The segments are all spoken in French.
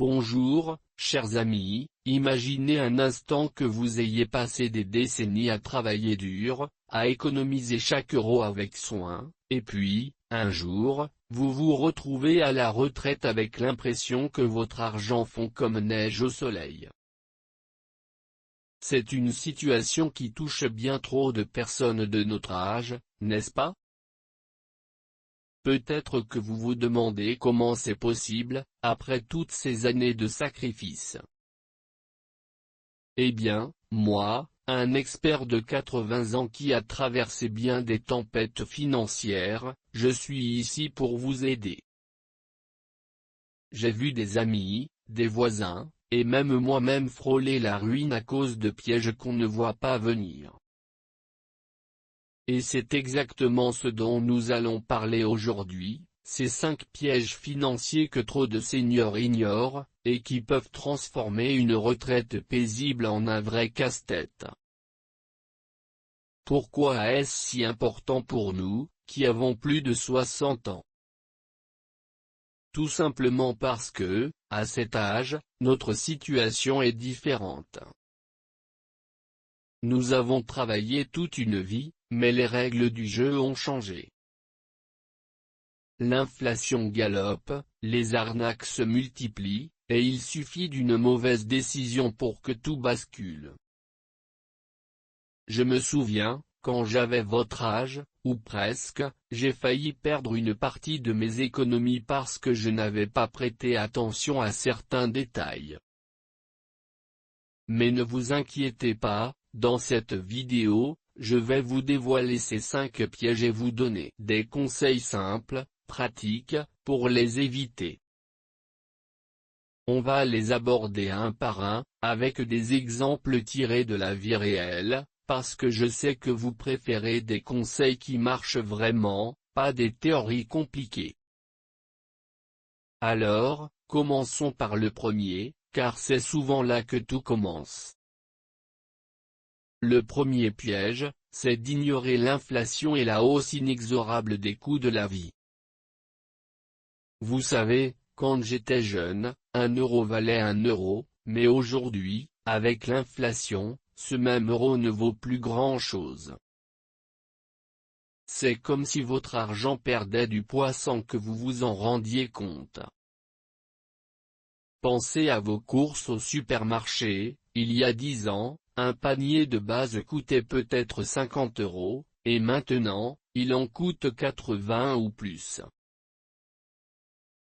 Bonjour, chers amis, imaginez un instant que vous ayez passé des décennies à travailler dur, à économiser chaque euro avec soin, et puis, un jour, vous vous retrouvez à la retraite avec l'impression que votre argent fond comme neige au soleil. C'est une situation qui touche bien trop de personnes de notre âge, n'est-ce pas? Peut-être que vous vous demandez comment c'est possible, après toutes ces années de sacrifice. Eh bien, moi, un expert de 80 ans qui a traversé bien des tempêtes financières, je suis ici pour vous aider. J'ai vu des amis, des voisins, et même moi-même frôler la ruine à cause de pièges qu'on ne voit pas venir. Et c'est exactement ce dont nous allons parler aujourd'hui, ces 5 pièges financiers que trop de seniors ignorent, et qui peuvent transformer une retraite paisible en un vrai casse-tête. Pourquoi est-ce si important pour nous, qui avons plus de 60 ans? Tout simplement parce que, à cet âge, notre situation est différente. Nous avons travaillé toute une vie, mais les règles du jeu ont changé. L'inflation galope, les arnaques se multiplient, et il suffit d'une mauvaise décision pour que tout bascule. Je me souviens, quand j'avais votre âge, ou presque, j'ai failli perdre une partie de mes économies parce que je n'avais pas prêté attention à certains détails. Mais ne vous inquiétez pas, dans cette vidéo, je vais vous dévoiler ces 5 pièges et vous donner des conseils simples, pratiques, pour les éviter. On va les aborder un par un, avec des exemples tirés de la vie réelle, parce que je sais que vous préférez des conseils qui marchent vraiment, pas des théories compliquées. Alors, commençons par le premier, car c'est souvent là que tout commence. Le premier piège, c'est d'ignorer l'inflation et la hausse inexorable des coûts de la vie. Vous savez, quand j'étais jeune, 1 euro valait 1 euro, mais aujourd'hui, avec l'inflation, ce même euro ne vaut plus grand-chose. C'est comme si votre argent perdait du poids sans que vous vous en rendiez compte. Pensez à vos courses au supermarché, il y a 10 ans, un panier de base coûtait peut-être 50 euros, et maintenant, il en coûte 80 ou plus.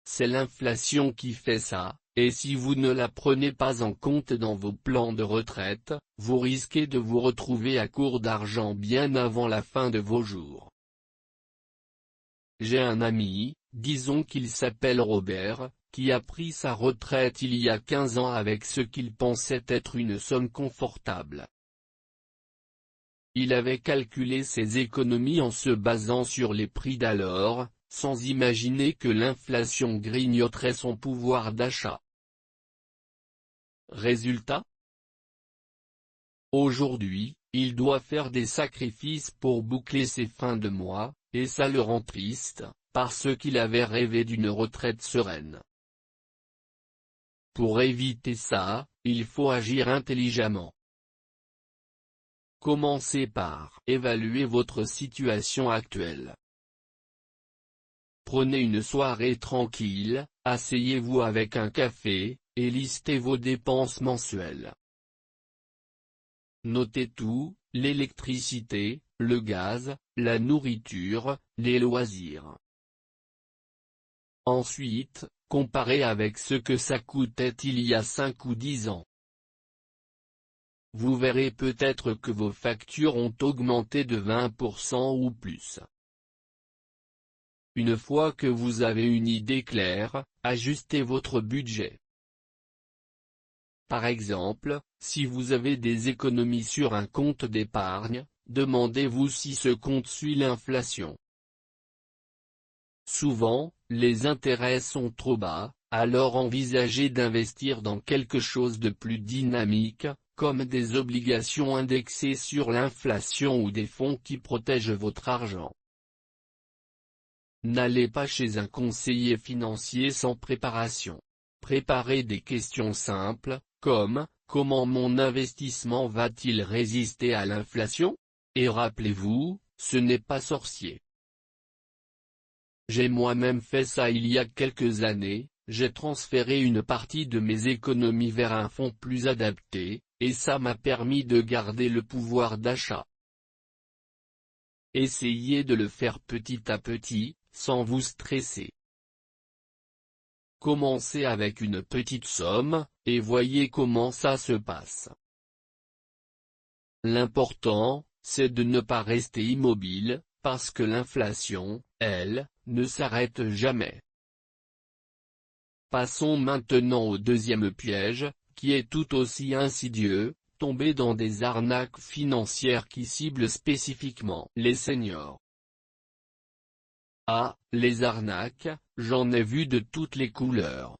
C'est l'inflation qui fait ça, et si vous ne la prenez pas en compte dans vos plans de retraite, vous risquez de vous retrouver à court d'argent bien avant la fin de vos jours. J'ai un ami, disons qu'il s'appelle Robert, qui a pris sa retraite il y a 15 ans avec ce qu'il pensait être une somme confortable. Il avait calculé ses économies en se basant sur les prix d'alors, sans imaginer que l'inflation grignoterait son pouvoir d'achat. Résultat? Aujourd'hui, il doit faire des sacrifices pour boucler ses fins de mois, et ça le rend triste, parce qu'il avait rêvé d'une retraite sereine. Pour éviter ça, il faut agir intelligemment. Commencez par évaluer votre situation actuelle. Prenez une soirée tranquille, asseyez-vous avec un café, et listez vos dépenses mensuelles. Notez tout, l'électricité, le gaz, la nourriture, les loisirs. Ensuite, comparez avec ce que ça coûtait il y a 5 ou 10 ans. Vous verrez peut-être que vos factures ont augmenté de 20% ou plus. Une fois que vous avez une idée claire, ajustez votre budget. Par exemple, si vous avez des économies sur un compte d'épargne, demandez-vous si ce compte suit l'inflation. Souvent, les intérêts sont trop bas, alors envisagez d'investir dans quelque chose de plus dynamique, comme des obligations indexées sur l'inflation ou des fonds qui protègent votre argent. N'allez pas chez un conseiller financier sans préparation. préparez des questions simples, comme « Comment mon investissement va-t-il résister à l'inflation ?» Et rappelez-vous, ce n'est pas sorcier. J'ai moi-même fait ça il y a quelques années, j'ai transféré une partie de mes économies vers un fonds plus adapté, et ça m'a permis de garder le pouvoir d'achat. Essayez de le faire petit à petit, sans vous stresser. Commencez avec une petite somme, et voyez comment ça se passe. L'important, c'est de ne pas rester immobile, parce que l'inflation, elle, ne s'arrête jamais. Passons maintenant au deuxième piège, qui est tout aussi insidieux, tomber dans des arnaques financières qui ciblent spécifiquement les seniors. Ah, les arnaques, j'en ai vu de toutes les couleurs.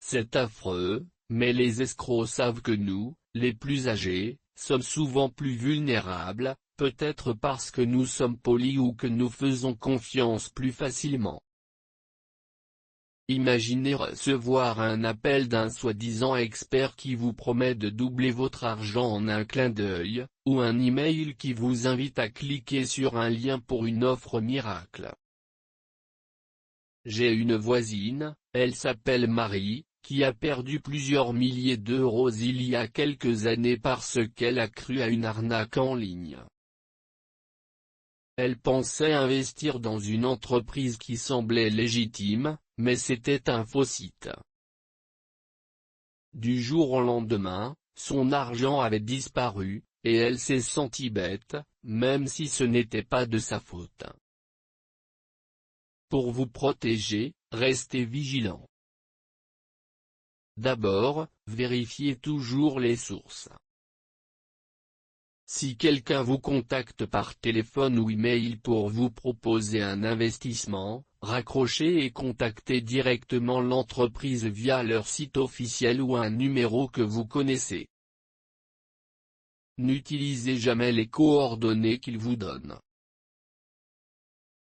C'est affreux, mais les escrocs savent que nous, les plus âgés, sommes souvent plus vulnérables, peut-être parce que nous sommes polis ou que nous faisons confiance plus facilement. Imaginez recevoir un appel d'un soi-disant expert qui vous promet de doubler votre argent en un clin d'œil, ou un email qui vous invite à cliquer sur un lien pour une offre miracle. J'ai une voisine, elle s'appelle Marie, qui a perdu plusieurs milliers d'euros il y a quelques années parce qu'elle a cru à une arnaque en ligne. Elle pensait investir dans une entreprise qui semblait légitime, mais c'était un faux site. Du jour au lendemain, son argent avait disparu, et elle s'est sentie bête, même si ce n'était pas de sa faute. Pour vous protéger, restez vigilant. D'abord, vérifiez toujours les sources. Si quelqu'un vous contacte par téléphone ou email pour vous proposer un investissement, raccrochez et contactez directement l'entreprise via leur site officiel ou un numéro que vous connaissez. N'utilisez jamais les coordonnées qu'ils vous donnent.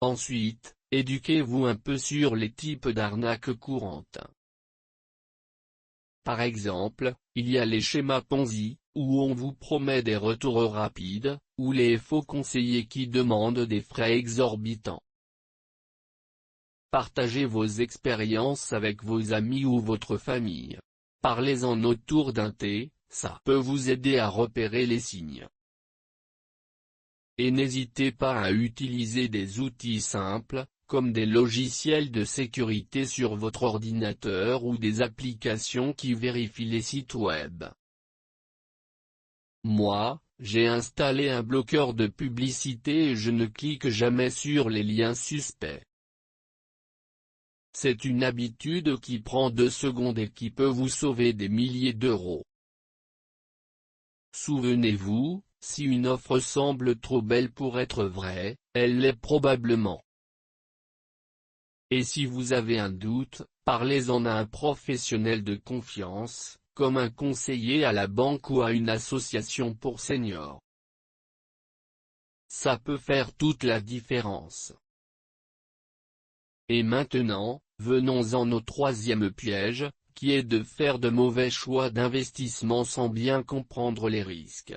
Ensuite, éduquez-vous un peu sur les types d'arnaques courantes. Par exemple, il y a les schémas Ponzi, où on vous promet des retours rapides, ou les faux conseillers qui demandent des frais exorbitants. Partagez vos expériences avec vos amis ou votre famille. Parlez-en autour d'un thé, ça peut vous aider à repérer les signes. Et n'hésitez pas à utiliser des outils simples, comme des logiciels de sécurité sur votre ordinateur ou des applications qui vérifient les sites web. Moi, j'ai installé un bloqueur de publicité et je ne clique jamais sur les liens suspects. C'est une habitude qui prend 2 secondes et qui peut vous sauver des milliers d'euros. Souvenez-vous, si une offre semble trop belle pour être vraie, elle l'est probablement. Et si vous avez un doute, parlez-en à un professionnel de confiance, comme un conseiller à la banque ou à une association pour seniors. Ça peut faire toute la différence. Et maintenant, venons-en au troisième piège, qui est de faire de mauvais choix d'investissement sans bien comprendre les risques.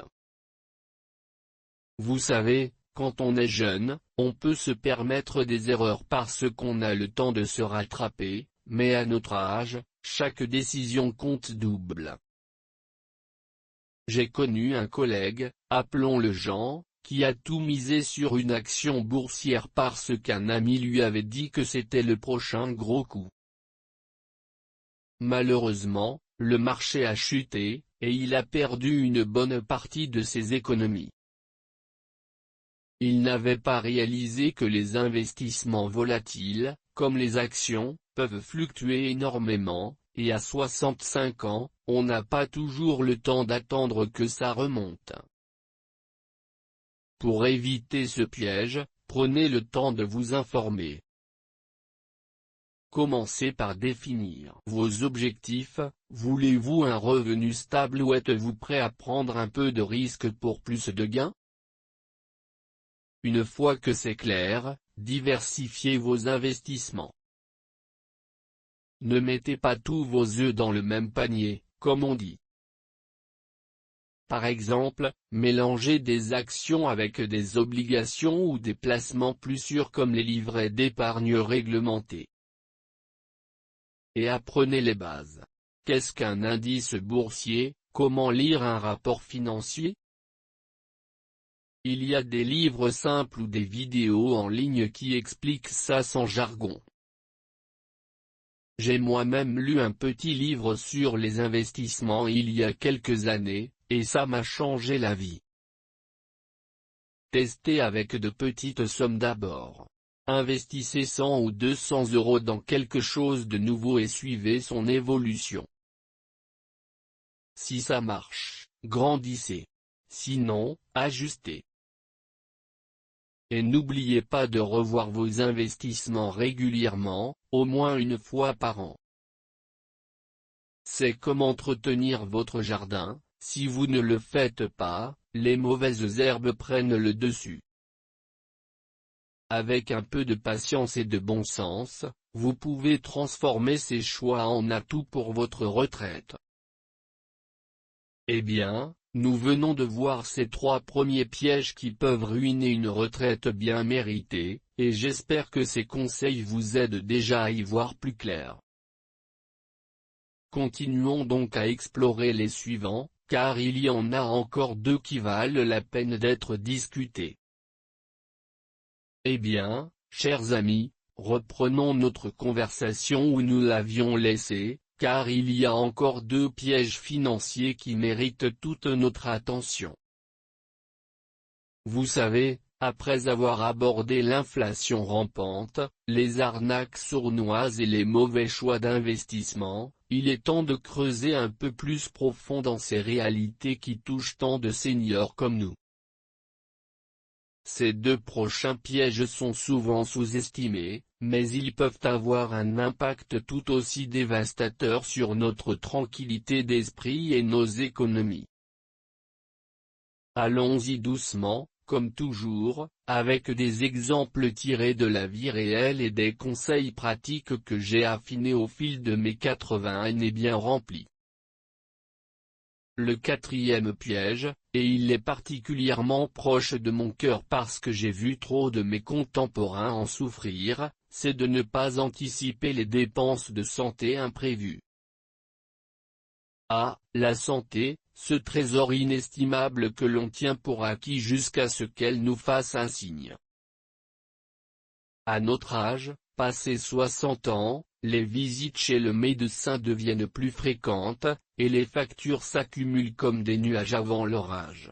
Vous savez, quand on est jeune, on peut se permettre des erreurs parce qu'on a le temps de se rattraper, mais à notre âge, chaque décision compte double. J'ai connu un collègue, appelons-le Jean, qui a tout misé sur une action boursière parce qu'un ami lui avait dit que c'était le prochain gros coup. Malheureusement, le marché a chuté, et il a perdu une bonne partie de ses économies. Il n'avait pas réalisé que les investissements volatiles, comme les actions, peuvent fluctuer énormément, et à 65 ans, on n'a pas toujours le temps d'attendre que ça remonte. Pour éviter ce piège, prenez le temps de vous informer. Commencez par définir vos objectifs. Voulez-vous un revenu stable ou êtes-vous prêt à prendre un peu de risque pour plus de gains? Une fois que c'est clair, diversifiez vos investissements. Ne mettez pas tous vos œufs dans le même panier, comme on dit. Par exemple, mélangez des actions avec des obligations ou des placements plus sûrs comme les livrets d'épargne réglementés. Et apprenez les bases. Qu'est-ce qu'un indice boursier? Comment lire un rapport financier? Il y a des livres simples ou des vidéos en ligne qui expliquent ça sans jargon. J'ai moi-même lu un petit livre sur les investissements il y a quelques années, et ça m'a changé la vie. Testez avec de petites sommes d'abord. Investissez 100 ou 200 € dans quelque chose de nouveau et suivez son évolution. Si ça marche, grandissez. Sinon, ajustez. Et n'oubliez pas de revoir vos investissements régulièrement, au moins une fois par an. C'est comme entretenir votre jardin, si vous ne le faites pas, les mauvaises herbes prennent le dessus. Avec un peu de patience et de bon sens, vous pouvez transformer ces choix en atouts pour votre retraite. Eh bien, nous venons de voir ces 3 premiers pièges qui peuvent ruiner une retraite bien méritée, et j'espère que ces conseils vous aident déjà à y voir plus clair. Continuons donc à explorer les suivants, car il y en a encore 2 qui valent la peine d'être discutés. Eh bien, chers amis, reprenons notre conversation où nous l'avions laissée, car il y a encore 2 pièges financiers qui méritent toute notre attention. Vous savez, après avoir abordé l'inflation rampante, les arnaques sournoises et les mauvais choix d'investissement, il est temps de creuser un peu plus profond dans ces réalités qui touchent tant de seniors comme nous. Ces 2 prochains pièges sont souvent sous-estimés, mais ils peuvent avoir un impact tout aussi dévastateur sur notre tranquillité d'esprit et nos économies. Allons-y doucement, comme toujours, avec des exemples tirés de la vie réelle et des conseils pratiques que j'ai affinés au fil de mes 80 années bien remplies. Le 4e piège, et il est particulièrement proche de mon cœur parce que j'ai vu trop de mes contemporains en souffrir, c'est de ne pas anticiper les dépenses de santé imprévues. Ah, la santé, ce trésor inestimable que l'on tient pour acquis jusqu'à ce qu'elle nous fasse un signe. À notre âge, passé 60 ans, les visites chez le médecin deviennent plus fréquentes, et les factures s'accumulent comme des nuages avant l'orage.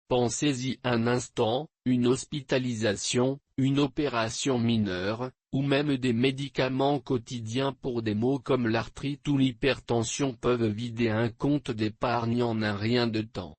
Pensez-y un instant, une hospitalisation, une opération mineure, ou même des médicaments quotidiens pour des maux comme l'arthrite ou l'hypertension peuvent vider un compte d'épargne en un rien de temps.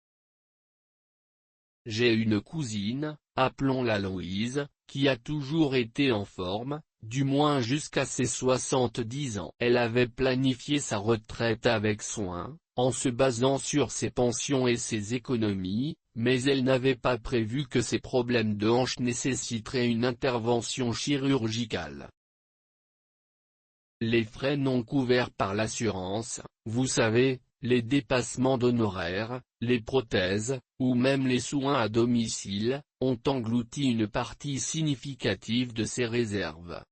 J'ai une cousine, appelons-la Louise, qui a toujours été en forme, du moins jusqu'à ses 70 ans. Elle avait planifié sa retraite avec soin, en se basant sur ses pensions et ses économies, mais elle n'avait pas prévu que ses problèmes de hanche nécessiteraient une intervention chirurgicale. Les frais non couverts par l'assurance, vous savez, les dépassements d'honoraires, les prothèses, ou même les soins à domicile, ont englouti une partie significative de ses réserves.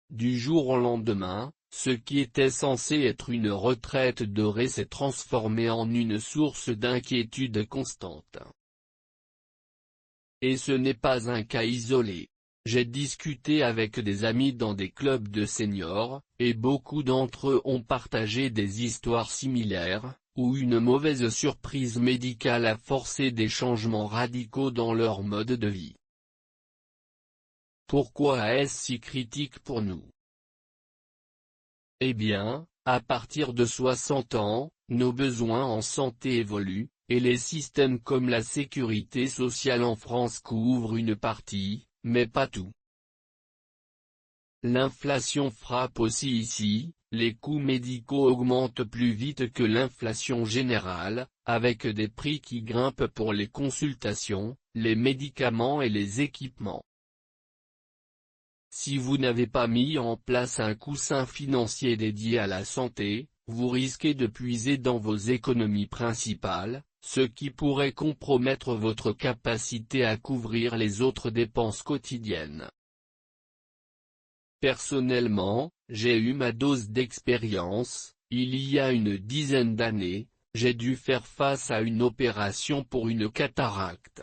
Du jour au lendemain, ce qui était censé être une retraite dorée s'est transformé en une source d'inquiétude constante. Et ce n'est pas un cas isolé. J'ai discuté avec des amis dans des clubs de seniors, et beaucoup d'entre eux ont partagé des histoires similaires, où une mauvaise surprise médicale a forcé des changements radicaux dans leur mode de vie. Pourquoi est-ce si critique pour nous? Eh bien, à partir de 60 ans, nos besoins en santé évoluent, et les systèmes comme la sécurité sociale en France couvrent une partie, mais pas tout. L'inflation frappe aussi ici, les coûts médicaux augmentent plus vite que l'inflation générale, avec des prix qui grimpent pour les consultations, les médicaments et les équipements. si vous n'avez pas mis en place un coussin financier dédié à la santé, vous risquez de puiser dans vos économies principales, ce qui pourrait compromettre votre capacité à couvrir les autres dépenses quotidiennes. Personnellement, j'ai eu ma dose d'expérience. Il y a une dizaine d'années, j'ai dû faire face à une opération pour une cataracte.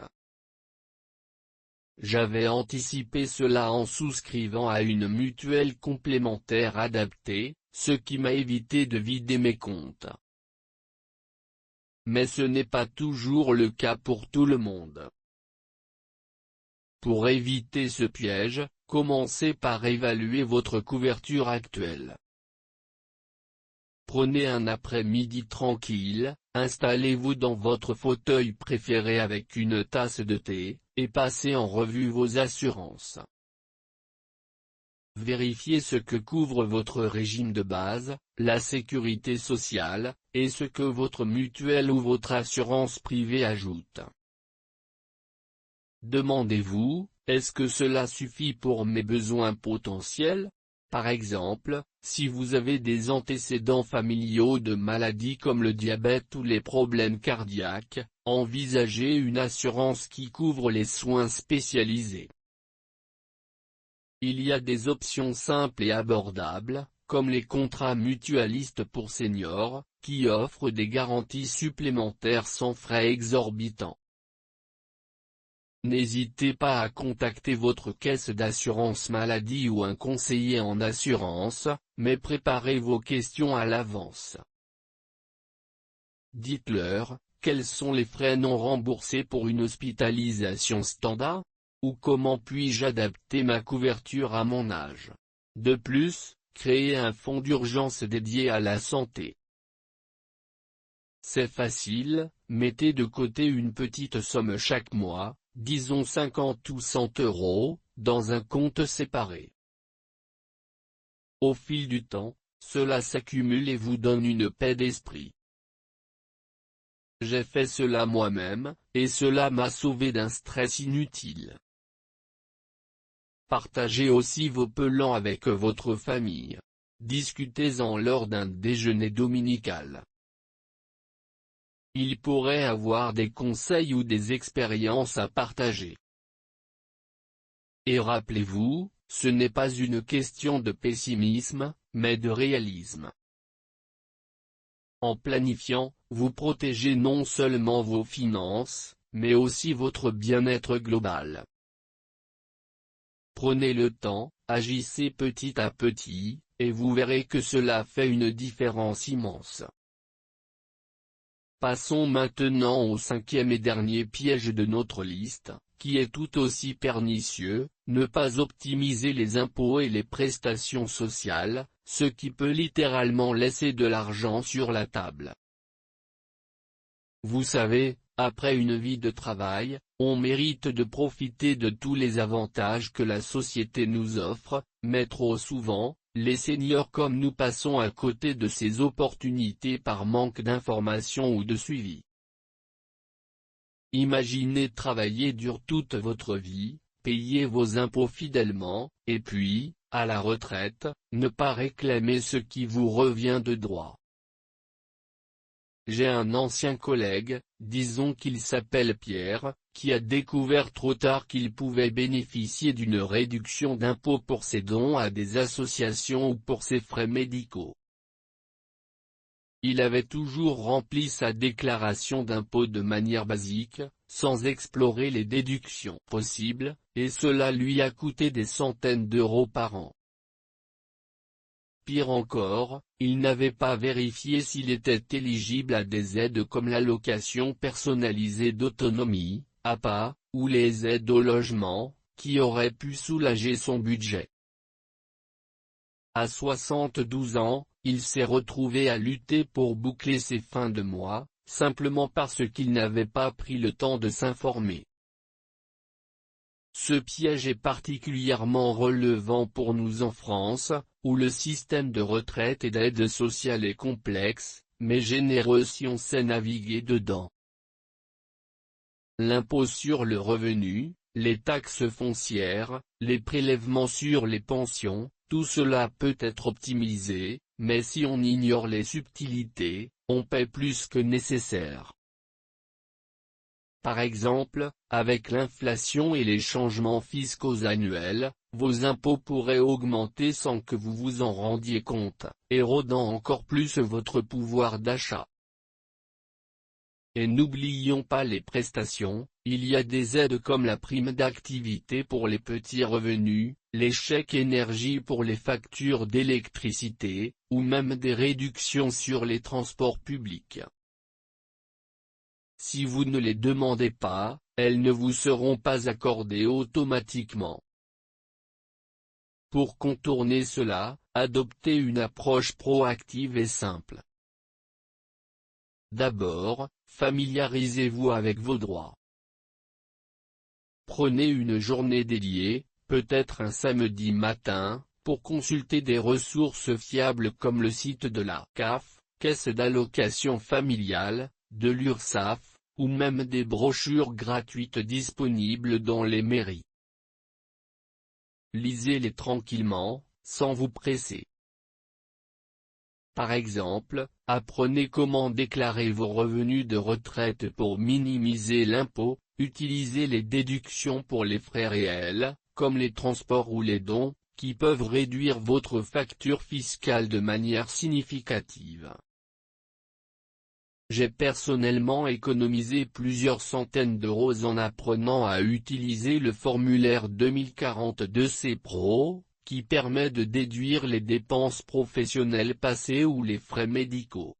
J'avais anticipé cela en souscrivant à une mutuelle complémentaire adaptée, ce qui m'a évité de vider mes comptes. Mais ce n'est pas toujours le cas pour tout le monde. Pour éviter ce piège, commencez par évaluer votre couverture actuelle. Prenez un après-midi tranquille, installez-vous dans votre fauteuil préféré avec une tasse de thé, et passez en revue vos assurances. Vérifiez ce que couvre votre régime de base, la sécurité sociale, et ce que votre mutuelle ou votre assurance privée ajoute. Demandez-vous, est-ce que cela suffit pour mes besoins potentiels? Par exemple, si vous avez des antécédents familiaux de maladies comme le diabète ou les problèmes cardiaques, envisagez une assurance qui couvre les soins spécialisés. Il y a des options simples et abordables, comme les contrats mutualistes pour seniors, qui offrent des garanties supplémentaires sans frais exorbitants. N'hésitez pas à contacter votre caisse d'assurance maladie ou un conseiller en assurance, mais préparez vos questions à l'avance. Dites-leur, quels sont les frais non remboursés pour une hospitalisation standard? Ou comment puis-je adapter ma couverture à mon âge? De plus, créez un fonds d'urgence dédié à la santé. C'est facile, mettez de côté une petite somme chaque mois, disons 50 ou 100 €, dans un compte séparé. Au fil du temps, cela s'accumule et vous donne une paix d'esprit. J'ai fait cela moi-même, et cela m'a sauvé d'un stress inutile. Partagez aussi vos plans avec votre famille. Discutez-en lors d'un déjeuner dominical. Il pourrait avoir des conseils ou des expériences à partager. Et rappelez-vous, ce n'est pas une question de pessimisme, mais de réalisme. En planifiant, vous protégez non seulement vos finances, mais aussi votre bien-être global. Prenez le temps, agissez petit à petit, et vous verrez que cela fait une différence immense. Passons maintenant au cinquième et dernier piège de notre liste, qui est tout aussi pernicieux, ne pas optimiser les impôts et les prestations sociales, ce qui peut littéralement laisser de l'argent sur la table. Vous savez, après une vie de travail, on mérite de profiter de tous les avantages que la société nous offre, mais trop souvent, les seniors comme nous passons à côté de ces opportunités par manque d'information ou de suivi. Imaginez travailler dur toute votre vie, payer vos impôts fidèlement, et puis, à la retraite, ne pas réclamer ce qui vous revient de droit. J'ai un ancien collègue, disons qu'il s'appelle Pierre, qui a découvert trop tard qu'il pouvait bénéficier d'une réduction d'impôt pour ses dons à des associations ou pour ses frais médicaux. Il avait toujours rempli sa déclaration d'impôt de manière basique, sans explorer les déductions possibles, et cela lui a coûté des centaines d'euros par an. Pire encore, il n'avait pas vérifié s'il était éligible à des aides comme l'allocation personnalisée d'autonomie, APA, ou les aides au logement, qui auraient pu soulager son budget. À 72 ans, il s'est retrouvé à lutter pour boucler ses fins de mois, simplement parce qu'il n'avait pas pris le temps de s'informer. Ce piège est particulièrement relevant pour nous en France, où le système de retraite et d'aide sociale est complexe, mais généreux si on sait naviguer dedans. L'impôt sur le revenu, les taxes foncières, les prélèvements sur les pensions, tout cela peut être optimisé, mais si on ignore les subtilités, on paie plus que nécessaire. Par exemple, avec l'inflation et les changements fiscaux annuels, vos impôts pourraient augmenter sans que vous vous en rendiez compte, érodant encore plus votre pouvoir d'achat. Et n'oublions pas les prestations, il y a des aides comme la prime d'activité pour les petits revenus, les chèques énergie pour les factures d'électricité, ou même des réductions sur les transports publics. Si vous ne les demandez pas, elles ne vous seront pas accordées automatiquement. Pour contourner cela, adoptez une approche proactive et simple. D'abord, familiarisez-vous avec vos droits. Prenez une journée dédiée, peut-être un samedi matin, pour consulter des ressources fiables comme le site de la CAF, Caisse d'allocation familiale, de l'URSSAF, ou même des brochures gratuites disponibles dans les mairies. Lisez-les tranquillement, sans vous presser. Par exemple, apprenez comment déclarer vos revenus de retraite pour minimiser l'impôt, utilisez les déductions pour les frais réels, comme les transports ou les dons, qui peuvent réduire votre facture fiscale de manière significative. J'ai personnellement économisé plusieurs centaines d'euros en apprenant à utiliser le formulaire 2042C Pro, qui permet de déduire les dépenses professionnelles passées ou les frais médicaux.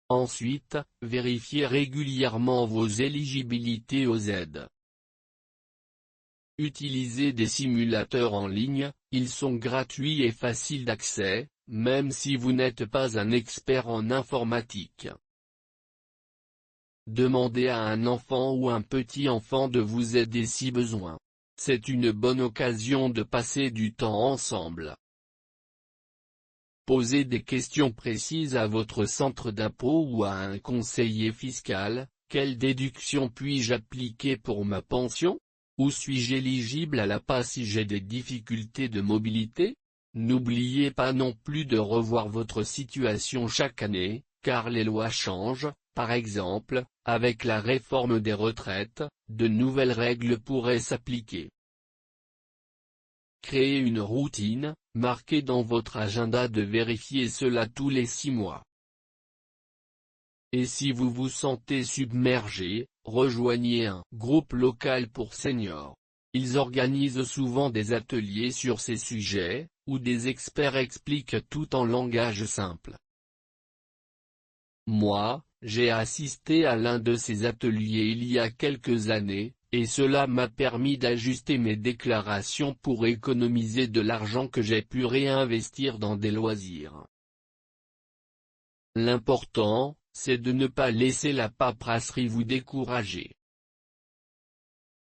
Ensuite, vérifiez régulièrement vos éligibilités aux aides. Utilisez des simulateurs en ligne, ils sont gratuits et faciles d'accès, même si vous n'êtes pas un expert en informatique. Demandez à un enfant ou un petit-enfant de vous aider si besoin. C'est une bonne occasion de passer du temps ensemble. Posez des questions précises à votre centre d'impôt ou à un conseiller fiscal. Quelle déduction puis-je appliquer pour ma pension? Ou suis-je éligible à la PAA si j'ai des difficultés de mobilité? N'oubliez pas non plus de revoir votre situation chaque année, car les lois changent. Par exemple, avec la réforme des retraites, de nouvelles règles pourraient s'appliquer. Créez une routine, marquez dans votre agenda de vérifier cela tous les 6 mois. Et si vous vous sentez submergé, rejoignez un groupe local pour seniors. Ils organisent souvent des ateliers sur ces sujets, où des experts expliquent tout en langage simple. Moi, j'ai assisté à l'un de ces ateliers il y a quelques années, et cela m'a permis d'ajuster mes déclarations pour économiser de l'argent que j'ai pu réinvestir dans des loisirs. L'important, c'est de ne pas laisser la paperasserie vous décourager.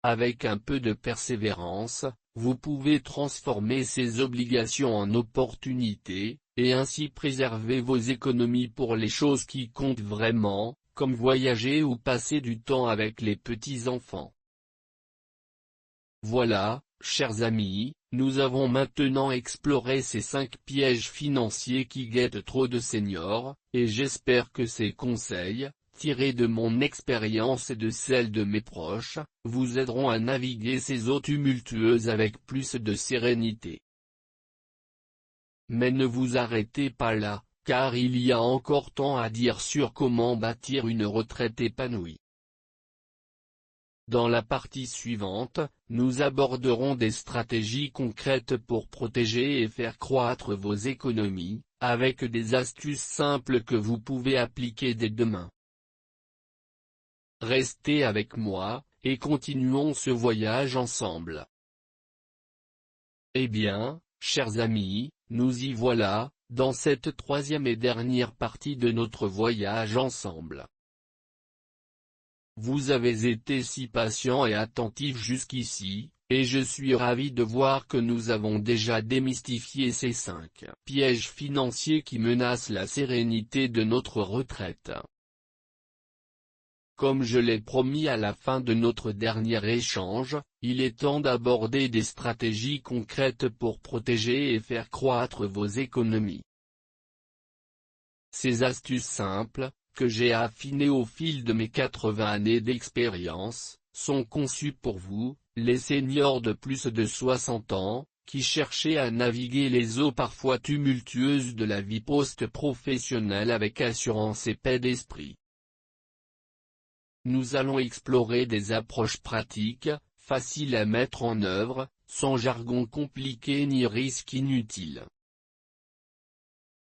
Avec un peu de persévérance, vous pouvez transformer ces obligations en opportunités, et ainsi préserver vos économies pour les choses qui comptent vraiment, comme voyager ou passer du temps avec les petits-enfants. Voilà, chers amis, nous avons maintenant exploré ces 5 pièges financiers qui guettent trop de seniors, et j'espère que ces conseils, tirés de mon expérience et de celle de mes proches, vous aideront à naviguer ces eaux tumultueuses avec plus de sérénité. Mais ne vous arrêtez pas là, car il y a encore tant à dire sur comment bâtir une retraite épanouie. Dans la partie suivante, nous aborderons des stratégies concrètes pour protéger et faire croître vos économies, avec des astuces simples que vous pouvez appliquer dès demain. Restez avec moi, et continuons ce voyage ensemble. Eh bien, chers amis, nous y voilà, dans cette 3e et dernière partie de notre voyage ensemble. Vous avez été si patient et attentif jusqu'ici, et je suis ravi de voir que nous avons déjà démystifié ces 5 pièges financiers qui menacent la sérénité de notre retraite. comme je l'ai promis à la fin de notre dernier échange, il est temps d'aborder des stratégies concrètes pour protéger et faire croître vos économies. Ces astuces simples, que j'ai affinées au fil de mes 80 années d'expérience, sont conçues pour vous, les seniors de plus de 60 ans, qui cherchez à naviguer les eaux parfois tumultueuses de la vie post-professionnelle avec assurance et paix d'esprit. Nous allons explorer des approches pratiques, faciles à mettre en œuvre, sans jargon compliqué ni risque inutile.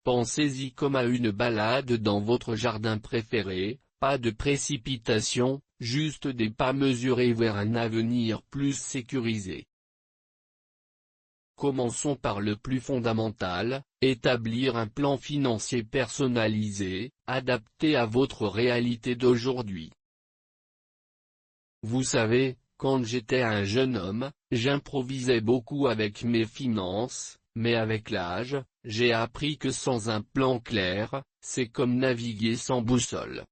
Pensez-y comme à une balade dans votre jardin préféré, pas de précipitation, juste des pas mesurés vers un avenir plus sécurisé. Commençons par le plus fondamental, établir un plan financier personnalisé, adapté à votre réalité d'aujourd'hui. Vous savez, quand j'étais un jeune homme, j'improvisais beaucoup avec mes finances, mais avec l'âge, j'ai appris que sans un plan clair, c'est comme naviguer sans boussole.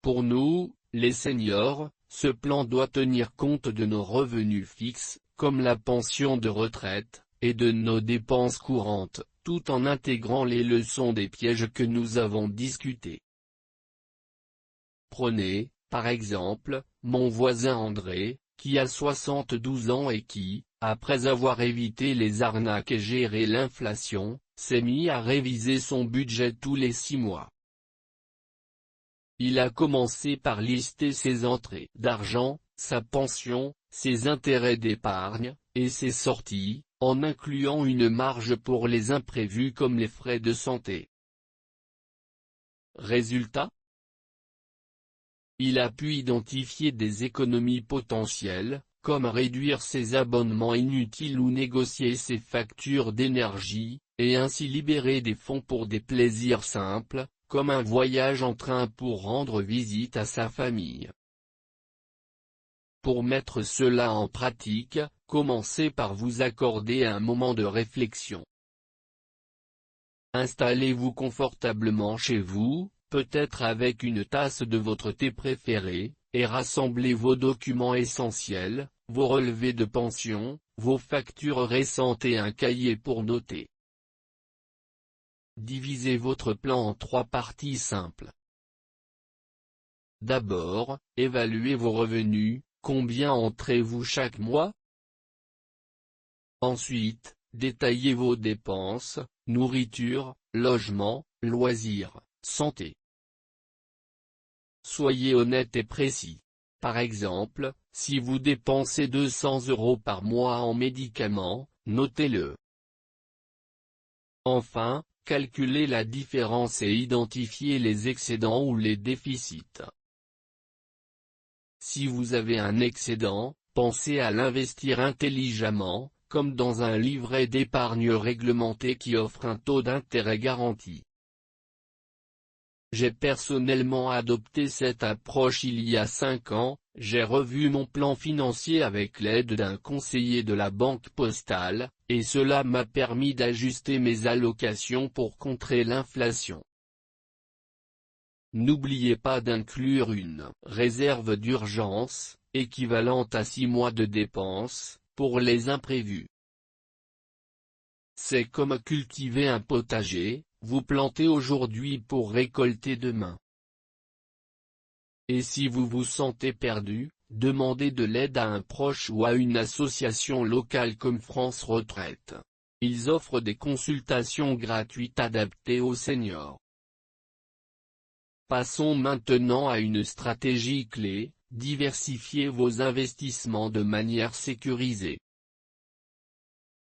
Pour nous, les seniors, ce plan doit tenir compte de nos revenus fixes, comme la pension de retraite, et de nos dépenses courantes, tout en intégrant les leçons des pièges que nous avons discutés. Prenez, par exemple, mon voisin André, qui a 72 ans et qui, après avoir évité les arnaques et géré l'inflation, s'est mis à réviser son budget tous les 6 mois. Il a commencé par lister ses entrées d'argent, sa pension, ses intérêts d'épargne, et ses sorties, en incluant une marge pour les imprévus comme les frais de santé. Résultat ? Il a pu identifier des économies potentielles, comme réduire ses abonnements inutiles ou négocier ses factures d'énergie, et ainsi libérer des fonds pour des plaisirs simples, comme un voyage en train pour rendre visite à sa famille. Pour mettre cela en pratique, commencez par vous accorder un moment de réflexion. Installez-vous confortablement chez vous, peut-être avec une tasse de votre thé préféré, et rassemblez vos documents essentiels, vos relevés de pension, vos factures récentes et un cahier pour noter. Divisez votre plan en 3 parties simples. D'abord, évaluez vos revenus, combien entrez-vous chaque mois? Ensuite, détaillez vos dépenses, nourriture, logement, loisirs, santé. Soyez honnête et précis. Par exemple, si vous dépensez 200 € par mois en médicaments, notez-le. Enfin, calculez la différence et identifiez les excédents ou les déficits. Si vous avez un excédent, pensez à l'investir intelligemment, comme dans un livret d'épargne réglementé qui offre un taux d'intérêt garanti. J'ai personnellement adopté cette approche il y a 5 ans, j'ai revu mon plan financier avec l'aide d'un conseiller de la Banque Postale, et cela m'a permis d'ajuster mes allocations pour contrer l'inflation. N'oubliez pas d'inclure une réserve d'urgence, équivalente à 6 mois de dépenses, pour les imprévus. C'est comme cultiver un potager, vous plantez aujourd'hui pour récolter demain. Et si vous vous sentez perdu, demandez de l'aide à un proche ou à une association locale comme France Retraite. Ils offrent des consultations gratuites adaptées aux seniors. Passons maintenant à une stratégie clé, diversifiez vos investissements de manière sécurisée.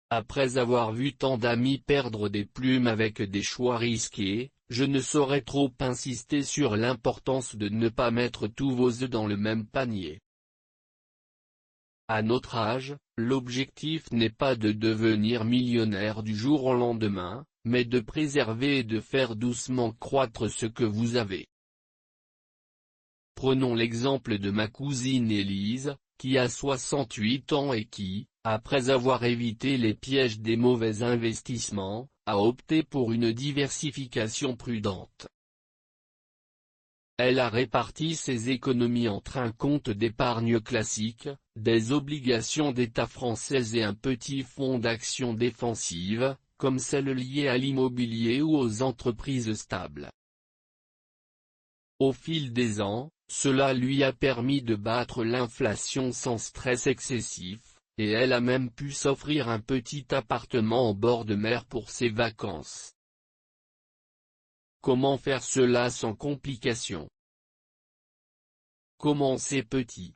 Après avoir vu tant d'amis perdre des plumes avec des choix risqués, je ne saurais trop insister sur l'importance de ne pas mettre tous vos œufs dans le même panier. À notre âge, l'objectif n'est pas de devenir millionnaire du jour au lendemain, mais de préserver et de faire doucement croître ce que vous avez. Prenons l'exemple de ma cousine Élise, qui a 68 ans et qui, après avoir évité les pièges des mauvais investissements, a opté pour une diversification prudente. Elle a réparti ses économies entre un compte d'épargne classique, des obligations d'État françaises et un petit fonds d'actions défensives, comme celles liées à l'immobilier ou aux entreprises stables. Au fil des ans, cela lui a permis de battre l'inflation sans stress excessif, et elle a même pu s'offrir un petit appartement en bord de mer pour ses vacances. Comment faire cela sans complications? Commencez petit.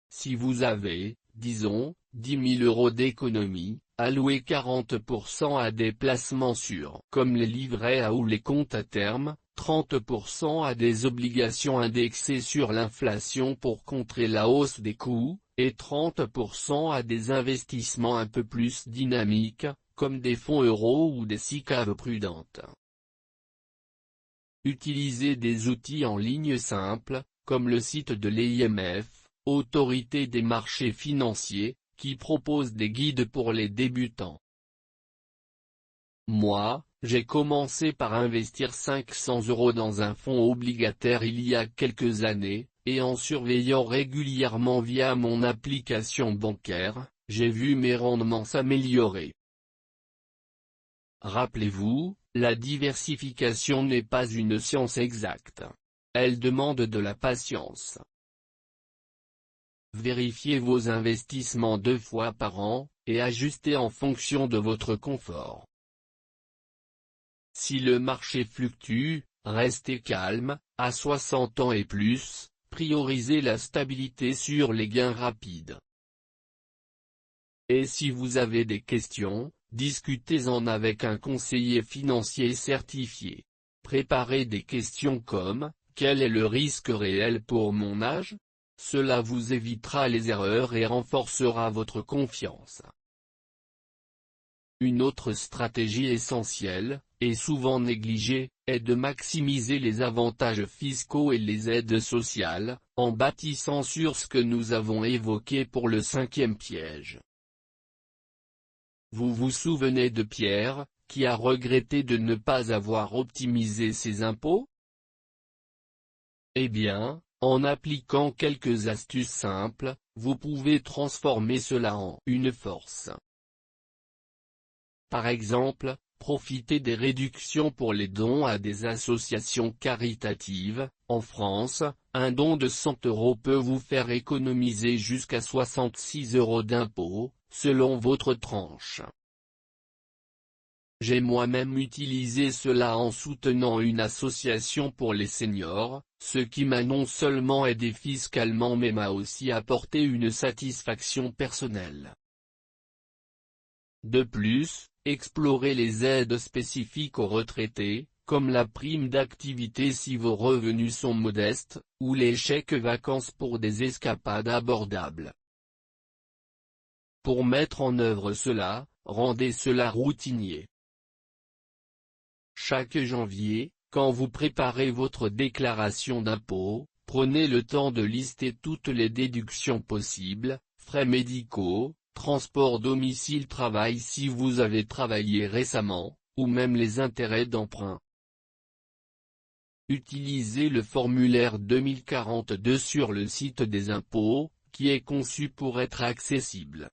Si vous avez, disons, 10 000 € d'économie, allouez 40% à des placements sûrs comme les livrets A ou les comptes à terme, 30% à des obligations indexées sur l'inflation pour contrer la hausse des coûts, et 30% à des investissements un peu plus dynamiques, comme des fonds euros ou des SICAV prudentes. Utilisez des outils en ligne simples, comme le site de l'IMF, Autorité des marchés financiers, qui propose des guides pour les débutants. Moi, j'ai commencé par investir 500 € dans un fonds obligataire il y a quelques années, et en surveillant régulièrement via mon application bancaire, j'ai vu mes rendements s'améliorer. Rappelez-vous, la diversification n'est pas une science exacte. Elle demande de la patience. Vérifiez vos investissements 2 fois par an, et ajustez en fonction de votre confort. Si le marché fluctue, restez calme, à 60 ans et plus, priorisez la stabilité sur les gains rapides. Et si vous avez des questions, discutez-en avec un conseiller financier certifié. Préparez des questions comme, quel est le risque réel pour mon âge? Cela vous évitera les erreurs et renforcera votre confiance. Une autre stratégie essentielle, et souvent négligée, est de maximiser les avantages fiscaux et les aides sociales, en bâtissant sur ce que nous avons évoqué pour le 5e piège. Vous vous souvenez de Pierre, qui a regretté de ne pas avoir optimisé ses impôts? Eh bien, en appliquant quelques astuces simples, vous pouvez transformer cela en une force. Par exemple, profitez des réductions pour les dons à des associations caritatives. En France, un don de 100 € peut vous faire économiser jusqu'à 66 € d'impôts, selon votre tranche. J'ai moi-même utilisé cela en soutenant une association pour les seniors, ce qui m'a non seulement aidé fiscalement mais m'a aussi apporté une satisfaction personnelle. De plus, explorez les aides spécifiques aux retraités, comme la prime d'activité si vos revenus sont modestes, ou les chèques vacances pour des escapades abordables. Pour mettre en œuvre cela, rendez cela routinier. Chaque janvier, quand vous préparez votre déclaration d'impôt, prenez le temps de lister toutes les déductions possibles, frais médicaux, transport domicile-travail si vous avez travaillé récemment, ou même les intérêts d'emprunt. Utilisez le formulaire 2042 sur le site des impôts, qui est conçu pour être accessible.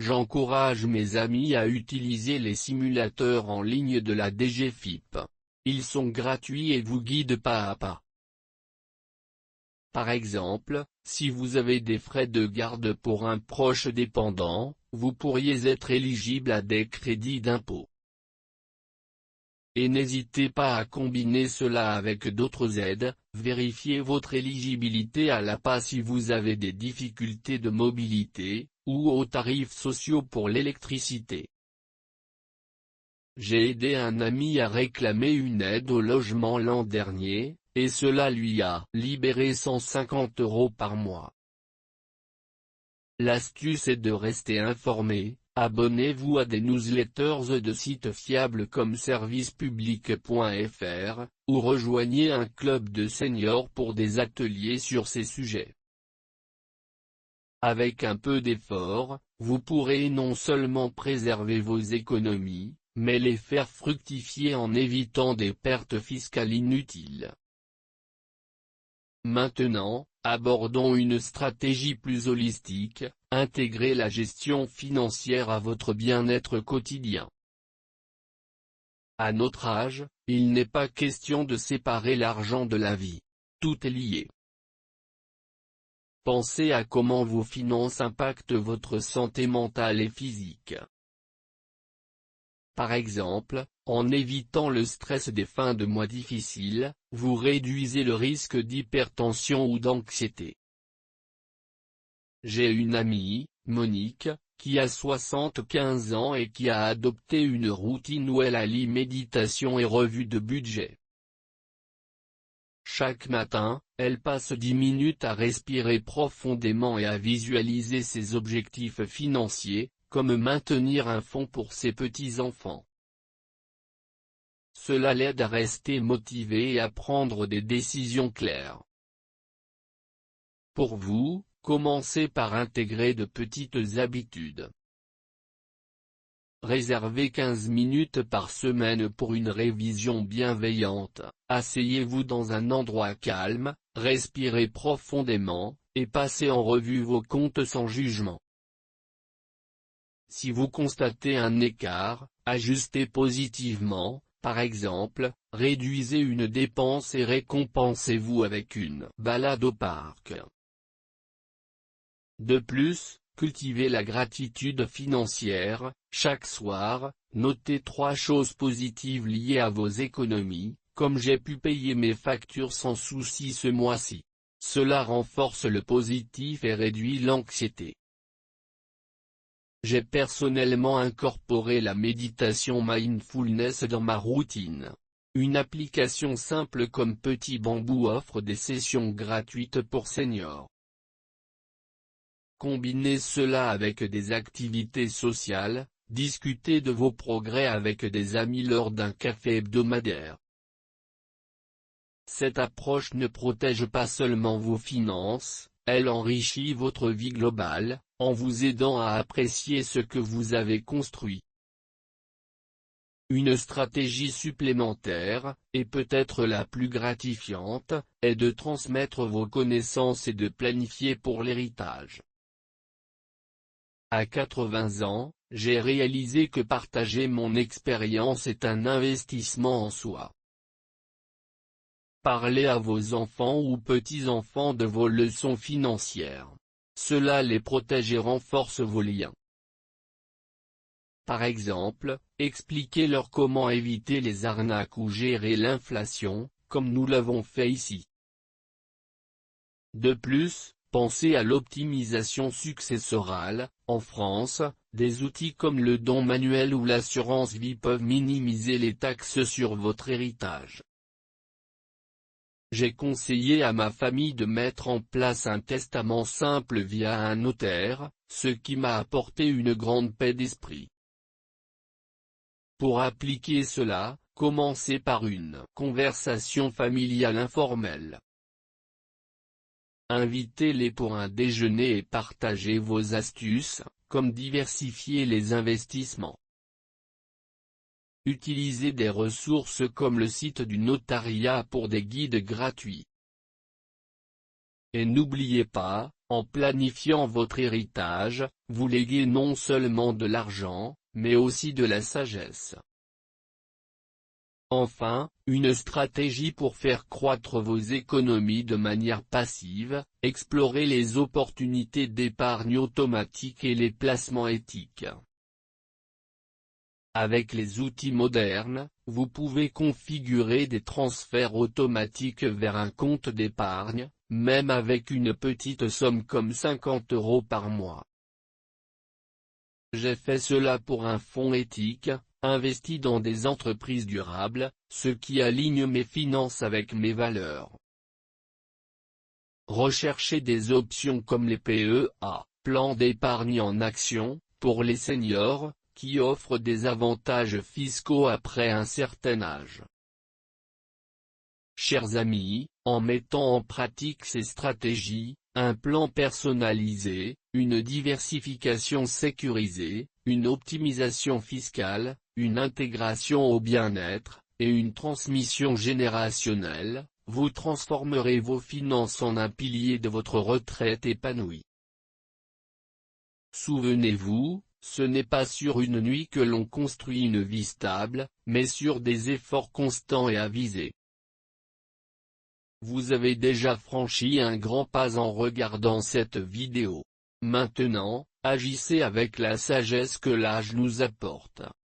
J'encourage mes amis à utiliser les simulateurs en ligne de la DGFiP. Ils sont gratuits et vous guident pas à pas. Par exemple, si vous avez des frais de garde pour un proche dépendant, vous pourriez être éligible à des crédits d'impôt. Et n'hésitez pas à combiner cela avec d'autres aides. Vérifiez votre éligibilité à l'APA si vous avez des difficultés de mobilité, ou aux tarifs sociaux pour l'électricité. J'ai aidé un ami à réclamer une aide au logement l'an dernier, et cela lui a libéré 150 € par mois. L'astuce est de rester informé. Abonnez-vous à des newsletters de sites fiables comme servicepublic.fr, ou rejoignez un club de seniors pour des ateliers sur ces sujets. Avec un peu d'effort, vous pourrez non seulement préserver vos économies, mais les faire fructifier en évitant des pertes fiscales inutiles. Maintenant, abordons une stratégie plus holistique, intégrer la gestion financière à votre bien-être quotidien. À notre âge, il n'est pas question de séparer l'argent de la vie. Tout est lié. Pensez à comment vos finances impactent votre santé mentale et physique. Par exemple, en évitant le stress des fins de mois difficiles, vous réduisez le risque d'hypertension ou d'anxiété. J'ai une amie, Monique, qui a 75 ans et qui a adopté une routine où elle allie méditation et revue de budget. Chaque matin, elle passe 10 minutes à respirer profondément et à visualiser ses objectifs financiers, comme maintenir un fonds pour ses petits-enfants. Cela l'aide à rester motivée et à prendre des décisions claires. Pour vous, commencez par intégrer de petites habitudes. Réservez 15 minutes par semaine pour une révision bienveillante, asseyez-vous dans un endroit calme, respirez profondément, et passez en revue vos comptes sans jugement. Si vous constatez un écart, ajustez positivement, par exemple, réduisez une dépense et récompensez-vous avec une balade au parc. De plus, cultivez la gratitude financière. Chaque soir, notez 3 choses positives liées à vos économies, comme j'ai pu payer mes factures sans souci ce mois-ci. Cela renforce le positif et réduit l'anxiété. J'ai personnellement incorporé la méditation mindfulness dans ma routine. Une application simple comme Petit Bambou offre des sessions gratuites pour seniors. Combinez cela avec des activités sociales, discutez de vos progrès avec des amis lors d'un café hebdomadaire. Cette approche ne protège pas seulement vos finances, elle enrichit votre vie globale, en vous aidant à apprécier ce que vous avez construit. Une stratégie supplémentaire, et peut-être la plus gratifiante, est de transmettre vos connaissances et de planifier pour l'héritage. À 80 ans, j'ai réalisé que partager mon expérience est un investissement en soi. Parlez à vos enfants ou petits-enfants de vos leçons financières. Cela les protège et renforce vos liens. Par exemple, expliquez-leur comment éviter les arnaques ou gérer l'inflation, comme nous l'avons fait ici. De plus, pensez à l'optimisation successorale. En France, des outils comme le don manuel ou l'assurance vie peuvent minimiser les taxes sur votre héritage. J'ai conseillé à ma famille de mettre en place un testament simple via un notaire, ce qui m'a apporté une grande paix d'esprit. Pour appliquer cela, commencez par une conversation familiale informelle. Invitez-les pour un déjeuner et partagez vos astuces, comme diversifier les investissements. Utilisez des ressources comme le site du notariat pour des guides gratuits. Et n'oubliez pas, en planifiant votre héritage, vous léguez non seulement de l'argent, mais aussi de la sagesse. Enfin, une stratégie pour faire croître vos économies de manière passive, explorez les opportunités d'épargne automatique et les placements éthiques. Avec les outils modernes, vous pouvez configurer des transferts automatiques vers un compte d'épargne, même avec une petite somme comme 50 € par mois. J'ai fait cela pour un fonds éthique, investi dans des entreprises durables, ce qui aligne mes finances avec mes valeurs. Recherchez des options comme les PEA, plans d'épargne en actions, pour les seniors, qui offrent des avantages fiscaux après un certain âge. Chers amis, en mettant en pratique ces stratégies, un plan personnalisé, une diversification sécurisée, une optimisation fiscale, une intégration au bien-être, et une transmission générationnelle, vous transformerez vos finances en un pilier de votre retraite épanouie. Souvenez-vous, ce n'est pas sur une nuit que l'on construit une vie stable, mais sur des efforts constants et avisés. Vous avez déjà franchi un grand pas en regardant cette vidéo. Maintenant, agissez avec la sagesse que l'âge nous apporte.